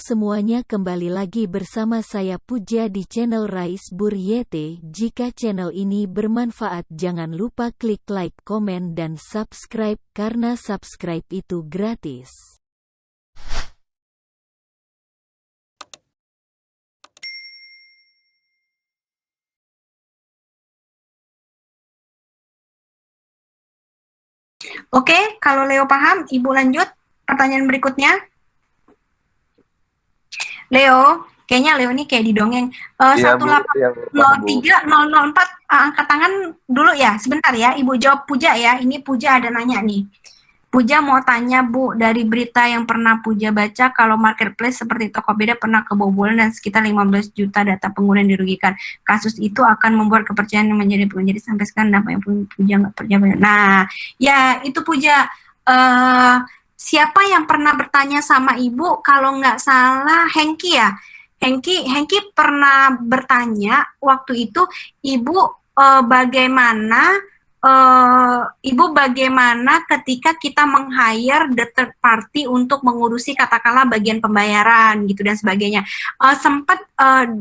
semuanya, kembali lagi bersama saya Puja di channel Rais Buryete. Jika channel ini bermanfaat jangan lupa klik like, komen dan subscribe karena subscribe itu gratis. Oke, kalau Leo paham, Ibu lanjut pertanyaan berikutnya. Leo, kayaknya Leo ini kayak didongeng. Iya Bu, iya Bu, paham Bu. 1803004 angkat tangan dulu ya, sebentar ya. Ibu jawab Puja ya. Ini Puja ada nanya nih. Puja mau tanya Bu, dari berita yang pernah Puja baca, kalau marketplace seperti Tokopedia pernah kebobolan dan sekitar 15 juta data pengguna yang dirugikan. Kasus itu akan membuat kepercayaan yang menjadi penjadi sampai sekarang dampaknya Puja nggak percaya. Nah, ya itu Puja. Siapa yang pernah bertanya sama Ibu? Kalau nggak salah Hengki ya. Hengki pernah bertanya waktu itu Ibu bagaimana bagaimana ketika kita meng-hire the third party untuk mengurusi katakanlah bagian pembayaran gitu dan sebagainya. Sempat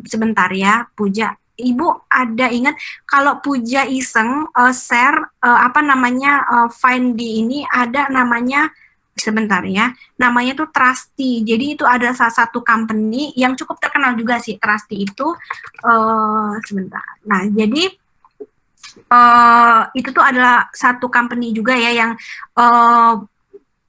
sebentar ya, Puja. Ibu ada ingat kalau Puja iseng share find di ini ada namanya sebentar ya, namanya tuh Trusty. Jadi itu ada salah satu company yang cukup terkenal juga sih, Trusty itu. Sebentar. Nah, jadi itu tuh adalah satu company juga ya yang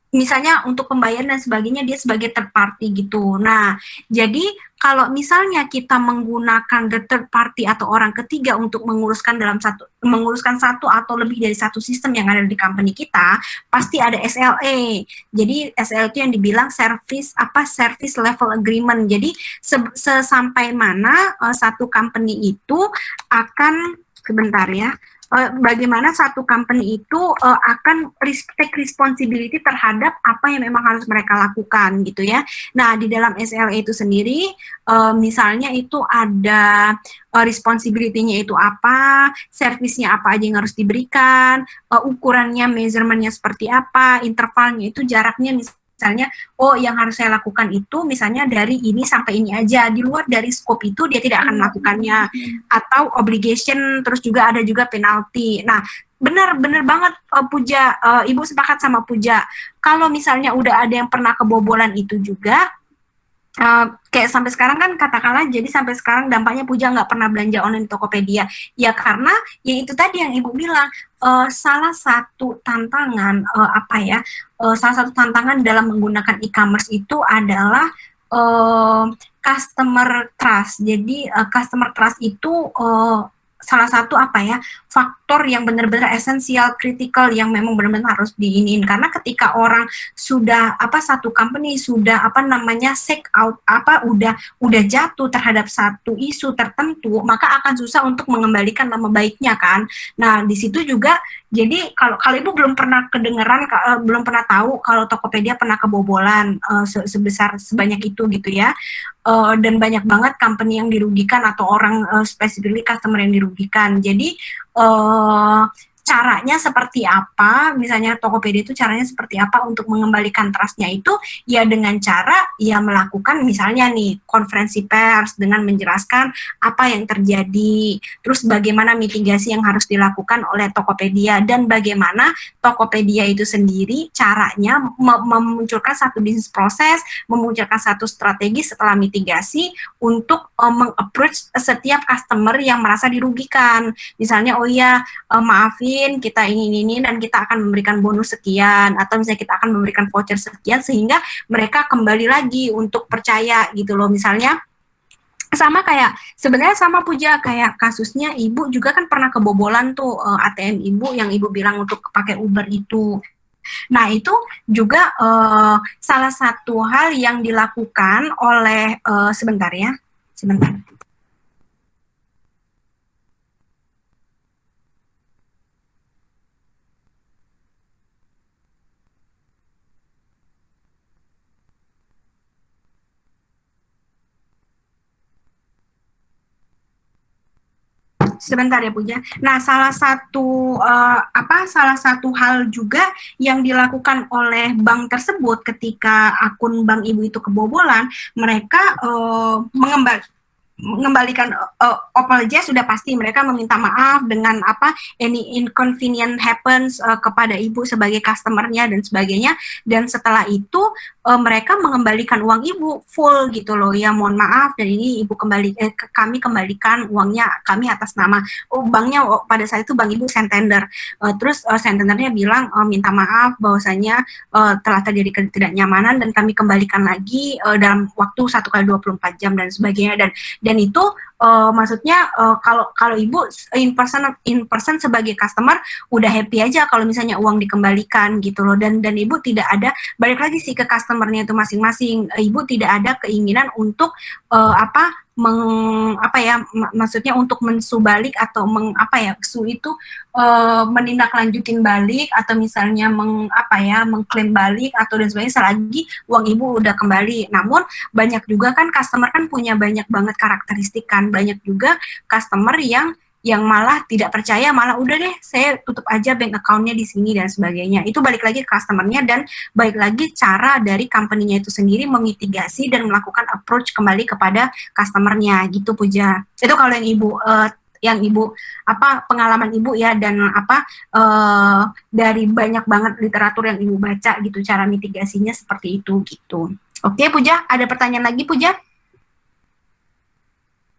misalnya untuk pembayaran dan sebagainya dia sebagai third party gitu. Nah, jadi kalau misalnya kita menggunakan the third party atau orang ketiga untuk menguruskan satu atau lebih dari satu sistem yang ada di company kita, pasti ada SLA. Jadi SLA itu yang dibilang service level agreement. Jadi sampai mana satu company itu akan sebentar ya, bagaimana satu company itu akan take responsibility terhadap apa yang memang harus mereka lakukan gitu ya. Nah, di dalam SLA itu sendiri misalnya itu ada responsibility-nya itu apa, service-nya apa aja yang harus diberikan, ukurannya, measurement-nya seperti apa, intervalnya itu jaraknya misalnya, oh yang harus saya lakukan itu misalnya dari ini sampai ini aja, di luar dari scope itu dia tidak akan melakukannya, atau obligation, terus juga ada juga penalti. Nah, benar banget Puja, Ibu sepakat sama Puja. Kalau misalnya udah ada yang pernah kebobolan itu juga, kayak sampai sekarang kan katakanlah jadi sampai sekarang dampaknya Puja nggak pernah belanja online di Tokopedia ya karena ya itu tadi yang Ibu bilang salah satu tantangan salah satu tantangan dalam menggunakan e-commerce itu adalah customer trust. Jadi customer trust itu salah satu faktor yang benar-benar esensial, kritikal yang memang benar-benar harus diinin karena ketika orang sudah satu company sudah seek out udah jatuh terhadap satu isu tertentu maka akan susah untuk mengembalikan nama baiknya kan. Nah di situ juga jadi kalau Ibu belum pernah kedengeran belum pernah tahu kalau Tokopedia pernah kebobolan sebesar sebanyak itu gitu ya. Dan banyak banget company yang dirugikan atau orang specifically customer yang dirugikan. Jadi caranya seperti apa, misalnya Tokopedia itu caranya seperti apa untuk mengembalikan trust-nya itu ya dengan cara ya melakukan misalnya nih konferensi pers dengan menjelaskan apa yang terjadi, terus bagaimana mitigasi yang harus dilakukan oleh Tokopedia dan bagaimana Tokopedia itu sendiri caranya memunculkan satu bisnis proses, memunculkan satu strategi setelah mitigasi untuk meng-approach setiap customer yang merasa dirugikan. Misalnya, oh iya maafin kita ini dan kita akan memberikan bonus sekian atau misalnya kita akan memberikan voucher sekian sehingga mereka kembali lagi untuk percaya gitu loh. Misalnya sama kayak sebenarnya sama Puja kayak kasusnya Ibu juga kan pernah kebobolan tuh ATM Ibu yang Ibu bilang untuk pakai Uber itu. Nah, itu juga salah satu hal yang dilakukan oleh sebentar ya. Sebentar. Sebentar ya Puja. Nah, salah satu hal juga yang dilakukan oleh bank tersebut ketika akun bank ibu itu kebobolan, mereka mengembalikan apologize sudah pasti, mereka meminta maaf dengan any inconvenient happens kepada ibu sebagai customernya dan sebagainya, dan setelah itu mereka mengembalikan uang ibu full gitu loh, ya mohon maaf dan ini ibu kami kembalikan uangnya kami atas nama banknya. Pada saat itu bank ibu Santander, terus Santandernya bilang minta maaf bahwasanya telah terjadi ketidaknyamanan dan kami kembalikan lagi dalam waktu 1 kali 24 jam dan sebagainya, dan itu maksudnya kalau ibu in person sebagai customer udah happy aja kalau misalnya uang dikembalikan gitu loh, dan ibu tidak ada, balik lagi sih ke customernya itu masing-masing, ibu tidak ada keinginan untuk maksudnya untuk mensubalik atau su itu menindaklanjutin balik atau misalnya mengklaim balik atau dan sebagainya selagi uang ibu udah kembali. Namun banyak juga kan customer kan punya banyak banget karakteristik kan, banyak juga customer yang malah tidak percaya, malah udah deh saya tutup aja bank account-nya di sini dan sebagainya. Itu balik lagi ke customer-nya dan balik lagi cara dari company-nya itu sendiri memitigasi dan melakukan approach kembali kepada customer-nya gitu Puja. Itu kalau yang ibu pengalaman ibu ya, dan dari banyak banget literatur yang ibu baca gitu, cara mitigasinya seperti itu gitu. Oke Puja, ada pertanyaan lagi Puja?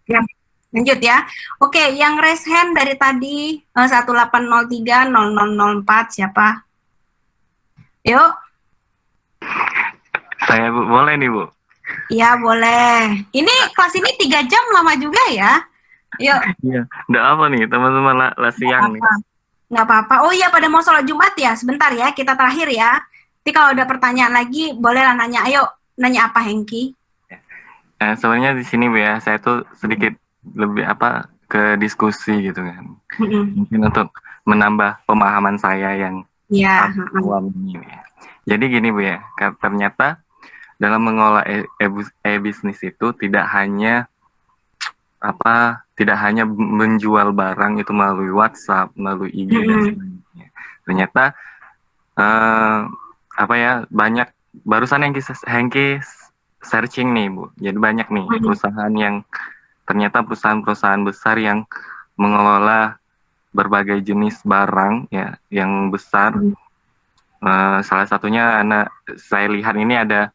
Ya. Lanjut ya. Oke, yang raise hand dari tadi 18030004 siapa? Yuk. Saya Bu, boleh nih Bu? Iya boleh. Ini kelas ini 3 jam lama juga ya. Yuk. Iya. Nggak apa nih teman-teman lah siang nih. Nggak apa-apa. Oh iya, pada mau sholat Jumat ya. Sebentar ya, kita terakhir ya. Nanti kalau ada pertanyaan lagi bolehlah nanya. Ayo, nanya apa Hengki? Sebenarnya di sini Bu ya, saya tuh sedikit lebih ke diskusi gitu kan. Mungkin untuk menambah pemahaman saya yang awam ini ya. Jadi gini Bu ya, ternyata dalam mengolah e-bisnis itu tidak hanya menjual barang itu melalui WhatsApp, melalui IG dan sebagainya. Ternyata banyak, barusan yang Hengki searching nih Bu. Jadi banyak nih perusahaan yang ternyata perusahaan-perusahaan besar yang mengelola berbagai jenis barang ya yang besar. Salah satunya saya lihat ini ada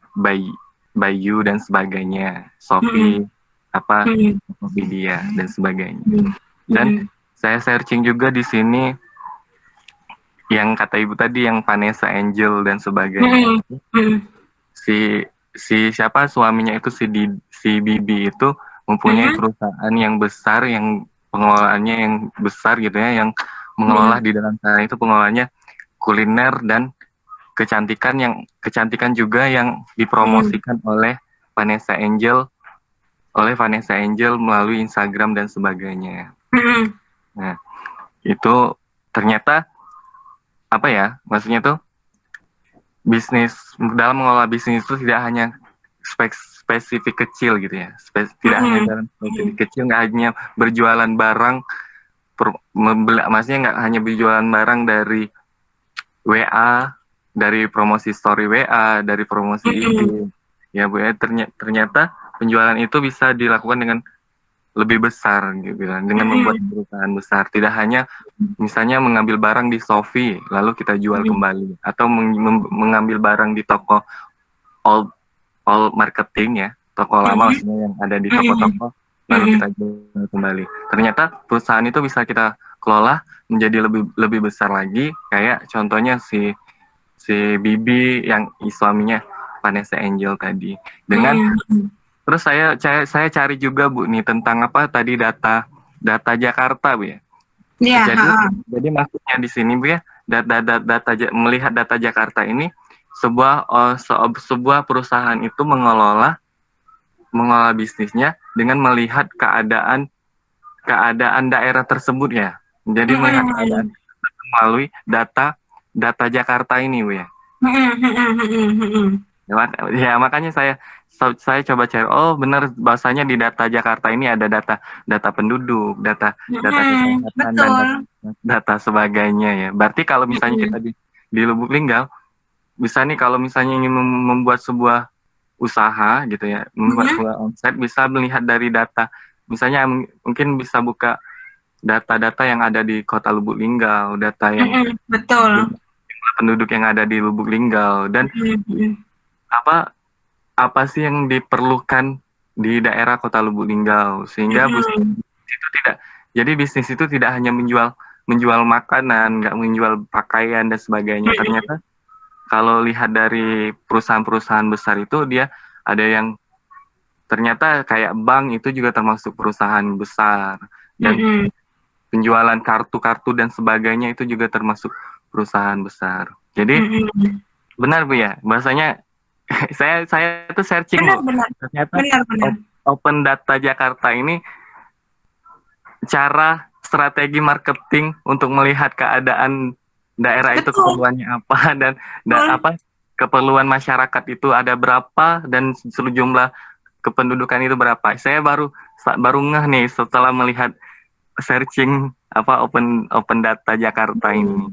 Bayu dan sebagainya, Shopee, Tokopedia dan sebagainya. Dan saya searching juga di sini yang kata ibu tadi, yang Vanessa Angel dan sebagainya. Si siapa suaminya itu si Bibi itu mempunyai perusahaan yang besar, yang pengelolaannya yang besar gitu ya, yang mengelola di dalam sana itu pengelolanya kuliner dan kecantikan juga yang dipromosikan oleh Vanessa Angel melalui Instagram dan sebagainya. Nah, itu ternyata maksudnya tuh bisnis, dalam mengelola bisnis itu tidak hanya spesifik kecil gitu ya, tidak hanya dalam spesifik kecil, nggak hanya berjualan barang, maksudnya nggak hanya berjualan barang dari WA, dari promosi story WA, dari promosi IG, ya Bu ya, ternyata penjualan itu bisa dilakukan dengan lebih besar gitu kan, dengan membuat perusahaan besar, tidak hanya misalnya mengambil barang di Shopee lalu kita jual kembali, atau mengambil barang di toko all marketing ya, toko lama maksudnya yang ada di toko-toko lalu kita jual kembali. Ternyata perusahaan itu bisa kita kelola menjadi lebih besar lagi, kayak contohnya si Bibi yang suaminya Vanessa Angel tadi. Dengan terus saya cari juga Bu nih tentang tadi data Jakarta Bu ya. Jadi maksudnya di sini Bu ya, melihat data Jakarta ini, sebuah perusahaan itu mengelola bisnisnya dengan melihat keadaan daerah tersebut ya. Jadi melihat keadaan melalui data Jakarta ini Bu ya. Ya makanya saya coba cari, oh benar bahasanya di data Jakarta ini ada data penduduk, data kesehatan dan betul. data sebagainya ya. Berarti kalau misalnya kita di Lubuk Linggau, bisa nih kalau misalnya ingin membuat sebuah usaha gitu ya, membuat sebuah omset, bisa melihat dari data. Misalnya mungkin bisa buka data-data yang ada di Kota Lubuk Linggau, data yang betul. jumlah penduduk yang ada di Lubuk Linggau, dan apa sih yang diperlukan di daerah Kota Lubuk Linggau, sehingga bisnis itu tidak hanya menjual makanan, nggak menjual pakaian dan sebagainya. Ternyata kalau lihat dari perusahaan-perusahaan besar itu, dia ada yang ternyata kayak bank itu juga termasuk perusahaan besar, dan penjualan kartu-kartu dan sebagainya itu juga termasuk perusahaan besar. Jadi benar Bu ya, bahasanya saya tuh searching Bu, ternyata Open Data Jakarta ini cara strategi marketing untuk melihat keadaan daerah itu keperluannya apa, dan apa keperluan masyarakat itu ada berapa, dan sejumlah kependudukan itu berapa. Saya baru ngeh nih setelah melihat searching Open Data Jakarta ini.